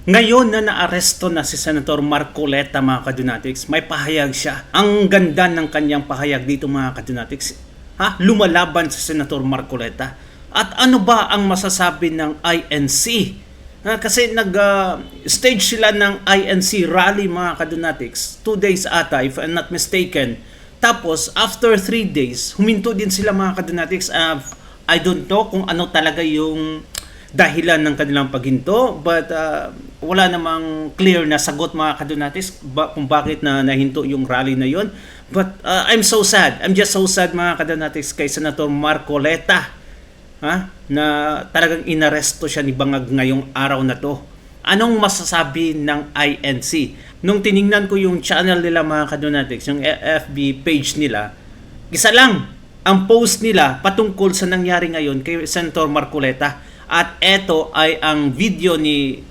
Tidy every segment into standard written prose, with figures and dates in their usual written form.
Ngayon na naaresto na si Senator Marcoleta, mga kadunatics, may pahayag siya. Ang ganda ng kanyang pahayag dito, mga kadunatics. Lumalaban si Senator Marcoleta. At ano ba ang masasabi ng INC? Kasi nag-stage sila ng INC rally, mga kadunatics. 2 days ata, if I'm not mistaken. Tapos, after 3 days, huminto din sila, mga kadunatics. I don't know kung ano talaga yung dahilan ng kanilang paghinto, but wala namang clear na sagot, mga kadunatics, kung bakit na nahinto yung rally na yon. But I'm so sad. I'm just so sad, mga kadunatics, kay Senator Marcoleta, na talagang inaresto siya ni Bangag ngayong araw na to. Anong masasabi ng INC? Nung tiningnan ko yung channel nila, mga kadunatics, yung FB page nila, isa lang ang post nila patungkol sa nangyari ngayon kay Senator Marcoleta. At ito ay ang video ni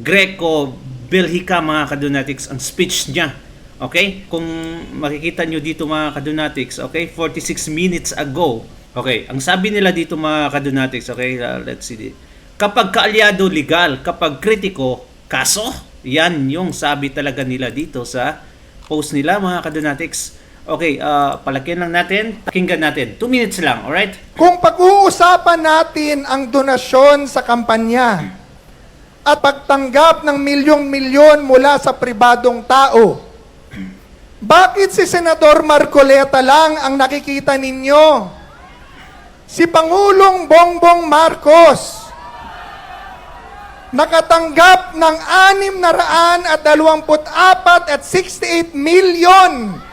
Greco Belhica, mga kadunatics, ang speech niya. Okay? Kung makikita nyo dito, mga kadunatics, okay? 46 minutes ago. Okay, ang sabi nila dito, mga kadunatics, okay? Let's see. Kapag kaalyado, legal. Kapag kritiko, kaso. Yan yung sabi talaga nila dito sa post nila, mga kadunatics. Okay, palakyan lang natin. Pakinggan natin. 2 minutes lang, alright? Kung pag-uusapan natin ang donasyon sa kampanya at pagtanggap ng milyong-milyon mula sa pribadong tao, bakit si Senador Marcoleta lang ang nakikita ninyo? Si Pangulong Bongbong Marcos nakatanggap ng 624 milyon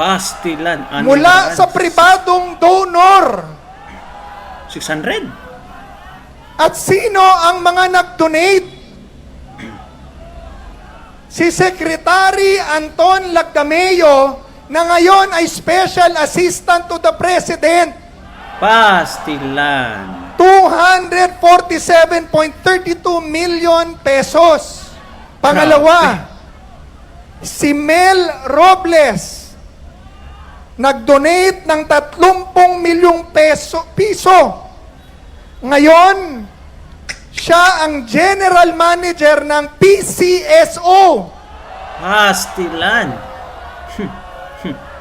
pastilan. Mula sa pribadong donor. 600. At sino ang mga nag-donate? Si Secretary Anton Lagdameo, na ngayon ay Special Assistant to the President. Pastilan. 247.32 million pesos. Pangalawa, si Mel Robles, nag-donate ng 30 milyong piso. Ngayon, siya ang General Manager ng PCSO. Pastilan.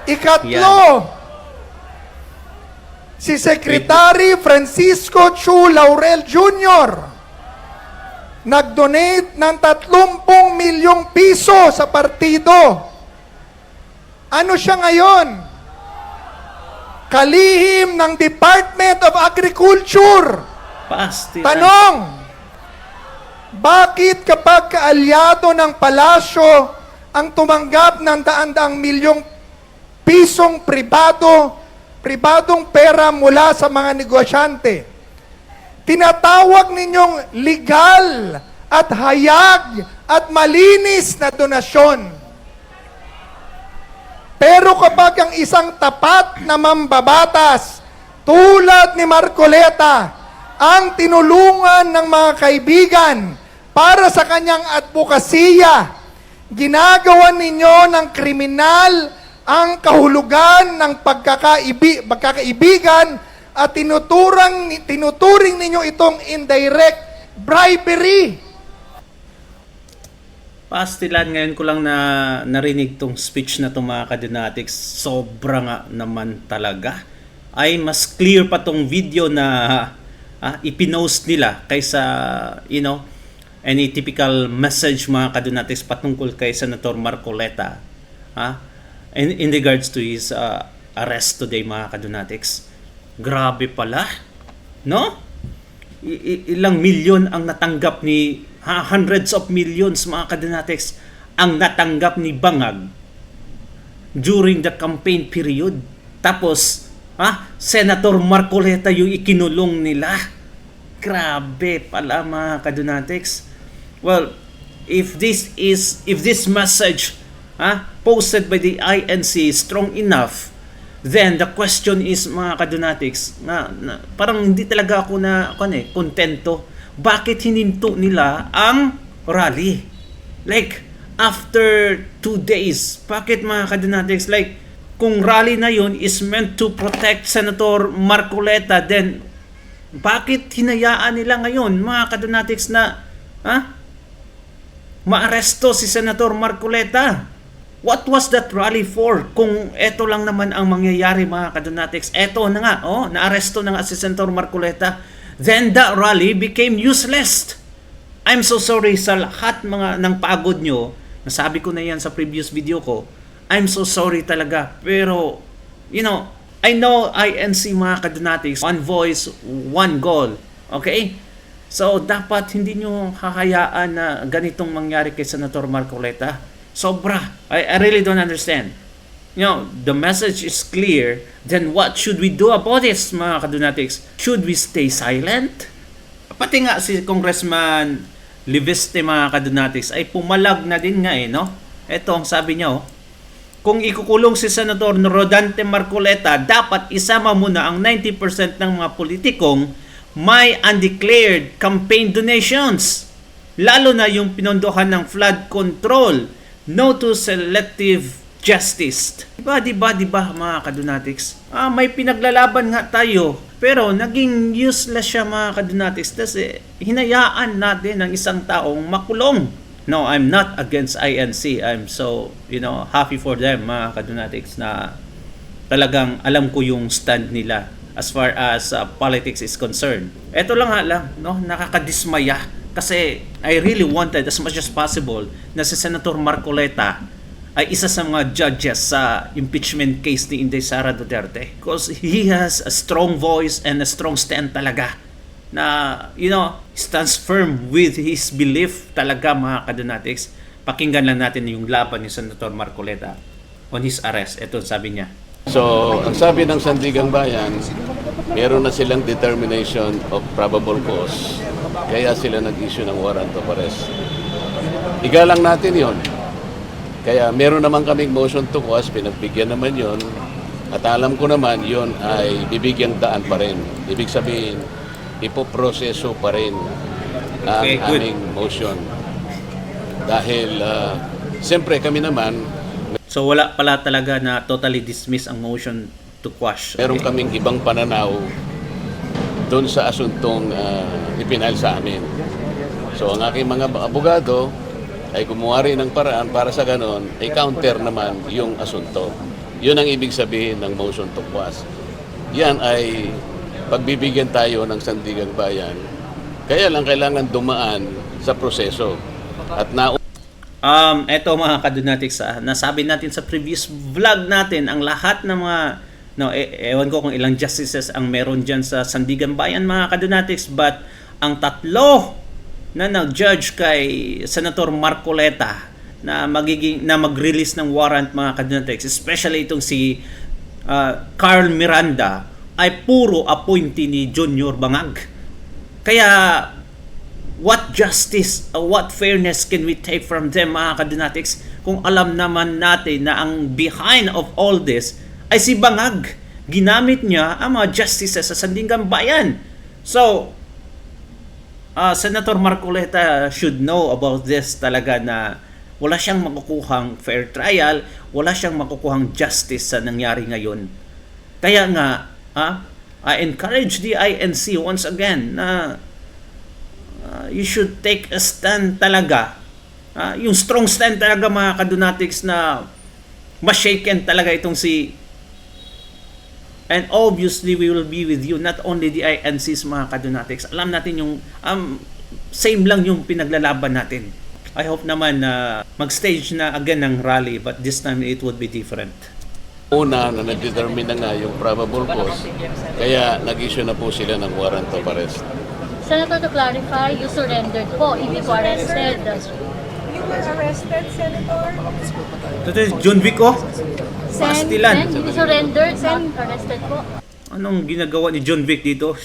Ikatlo, si Secretary Francisco Chu Laurel Jr. nag-donate ng 30 milyong piso sa partido. Ano siya ngayon? Kalihim ng Department of Agriculture. Pastilan. Tanong, bakit kapag kaalyado ng palasyo ang tumanggap ng daan-daang milyong pisong pribadong pera mula sa mga negosyante, tinatawag ninyong legal at hayag at malinis na donasyon? Pero kapag ang isang tapat na mambabatas tulad ni Marcoleta ang tinulungan ng mga kaibigan para sa kanyang advokasya, ginagawa ninyo ng kriminal ang kahulugan ng pagkakaibigan at tinuturing ninyo itong indirect bribery. Pastilan, ngayon ko lang na narinig tong speech na to, mga kadunatics. Sobra nga naman talaga. Ay mas clear pa tong video na ipinost nila kaysa, any typical message, mga kadunatics, patungkol kay Senator Marcoleta. In regards to his arrest today, mga kadunatics. Grabe pala. No? Ilang milyon ang natanggap ni hundreds of millions, mga kadunatics, ang natanggap ni Bangag during the campaign period. Tapos, Senator Marcoleta yung ikinulong nila. Grabe pala, mga kadunatics. Well, if this message posted by the INC is strong enough, then the question is, mga kadunatics, parang hindi talaga ako kontento. Bakit hininto nila ang rally? Like, after 2 days, bakit, mga kadunatics, like, kung rally na yun is meant to protect Senator Marcoleta, then bakit hinayaan nila ngayon, mga kadunatics, na Ha? Maaresto si Senator Marcoleta. What was that rally for? Kung eto lang naman ang mangyayari, mga kadonatics, eto na nga, naaresto na nga si Senator Marcoleta, then that rally became useless. I'm so sorry sa lahat mga ng pagod nyo. Nasabi ko na yan sa previous video ko. I'm so sorry talaga. Pero, I know INC, mga kadonatics, one voice, one goal. Okay? So, dapat hindi nyo hahayaan na ganitong mangyari kay Senator Marcoleta. Sobra. I really don't understand. The message is clear. Then what should we do about this, mga kadonatics? Should we stay silent? Pati nga si Congressman Liviste, mga kadonatics, ay pumalag na din nga no? Ito ang sabi niya, kung ikukulong si Senator Rodante Marcoleta, dapat isama muna ang 90% ng mga politikong may undeclared campaign donations. Lalo na yung pinondohan ng flood control. No to selective justice. Diba, mga kadonatics? May pinaglalaban nga tayo. Pero naging useless siya, mga kadonatics. Kasi hinayaan natin ng isang taong makulong. No, I'm not against INC. I'm so, happy for them, mga kadonatics, na talagang alam ko yung stand nila as far as politics is concerned. Ito lang nakakadismaya. Kasi I really wanted as much as possible na si Senator Marcoleta ay isa sa mga judges sa impeachment case ni Inday Sara Duterte. Because he has a strong voice and a strong stand talaga. Na, stands firm with his belief talaga, mga kadonatics. Pakinggan lang natin yung laban ni Senator Marcoleta on his arrest. Ito sabi niya. So, ang sabi ng Sandigang Bayan, meron na silang determination of probable cause. Kaya sila nag-issue ng warrant of arrest. Igalang natin yon. Kaya meron naman kaming motion to quash, pinagbigyan naman yon. At alam ko naman yon ay bibigyan daan pa rin. Ibig sabihin, ipoproseso pa rin ang aming motion. Dahil, siyempre kami naman, So wala pala talaga na totally dismiss ang motion to quash. meron kaming ibang pananaw doon sa asuntong ipinahal sa amin. So ang aking mga abogado ay gumawa rin ng paraan para sa ganon, ay counter naman yung asunto. Yun ang ibig sabihin ng motion to quash. Yan ay pagbibigyan tayo ng Sandigang Bayan. Kaya lang kailangan dumaan sa proseso. At Eto, mga kadonatics, nasabi natin sa previous vlog natin, ang lahat ng mga, ewan ko kung ilang justices ang meron dyan sa Sandigan Bayan, mga kadonatics, but ang tatlo na nag-judge kay Senator Marcoleta na mag-release ng warrant, mga kadonatics, especially itong si Carl Miranda, ay puro appointee ni Junior Bangag. Kaya what justice, what fairness can we take from them, mga kadonatics, kung alam naman natin na ang behind of all this ay si Bangag. Ginamit niya ang mga justices sa Sandigan Bayan. So, Senator Marcoleta should know about this talaga, na wala siyang makukuhang fair trial, wala siyang makukuhang justice sa nangyari ngayon. Kaya nga, I encourage the INC once again na you should take a stand talaga. Yung strong stand talaga, mga kadonatics, na ma-shaken talaga itong si... And obviously, we will be with you, not only the INCs, mga kadonatics. Alam natin yung... same lang yung pinaglalaban natin. I hope naman na mag-stage na again ng rally, but this time it would be different. una na nag-determine na nga yung probable cause, kaya nag-issue na po sila ng warrant of arrest. Senator, to clarify, you surrendered po, hindi po arrested. You were arrested, Senator? Ito si John Vic, Pastilan. Hindi surrendered, not arrested po. Anong ginagawa ni John Vic dito?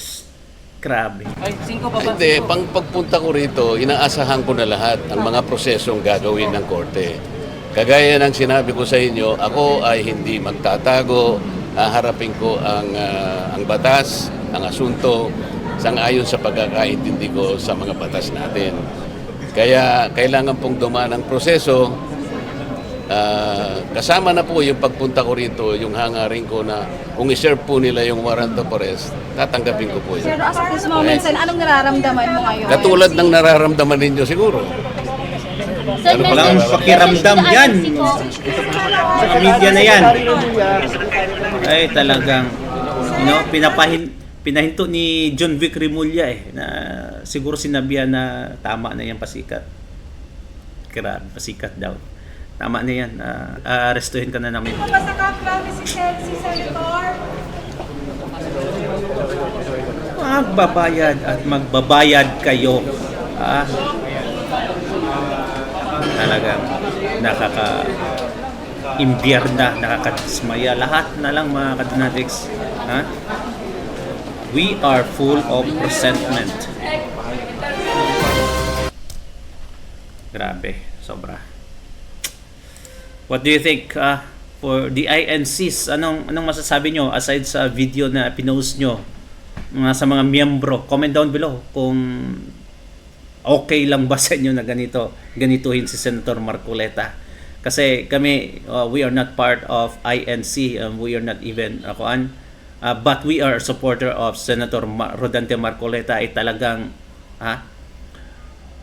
Grabe. Hindi, pagpunta ko rito, inaasahan ko na lahat ang mga prosesong gagawin ng korte. Kagaya ng sinabi ko sa inyo, ako ay hindi magtatago, haharapin ko ang batas, ang asunto, sang-ayon sa pagkakaintindi ko sa mga batas natin. Kaya kailangan pong dumaan ang proseso kasama na po yung pagpunta ko rito, yung hangarin ko na kung i-serve po nila yung warrant of arrest, tatanggapin ko po yun. Pero as of this moment, Sen, anong nararamdaman mo ngayon? Katulad ng nararamdaman ninyo siguro. Sir, Ano Walang message- pakiramdam message to yan. INC po. Sa media na yan. Ay talagang, pinahinto ni John Vic Remulla na siguro sinabihan na tama na yan pasikat. Grabe, pasikat daw. Tama na yan. Arestuhin ka na namin. Basta ka-promise si Senator. Magbabayad at magbabayad kayo. Talagang nakaka-imbierna, nakakadismaya. Lahat na lang mga kadinatics. We are full of resentment. Grabe, sobra. What do you think for the INCs? Anong masasabi nyo aside sa video na pinost nyo sa mga miyembro? Comment down below kung okay lang ba sa inyo na ganituhin si Senator Marcoleta. Kasi kami, we are not part of INC, we are not even but we are a supporter of Senator Rodante Marcoleta. Ay talagang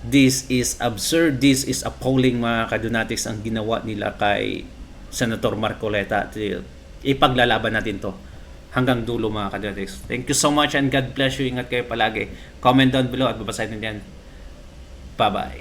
this is absurd, this is appalling mga kadunatics ang ginawa nila kay Senator Marcoleta. Ipaglalaban natin to hanggang dulo mga kadunatics. Thank you so much and God bless you. Ingat kayo palagi. Comment down below at babasahin din yan. Bye-bye.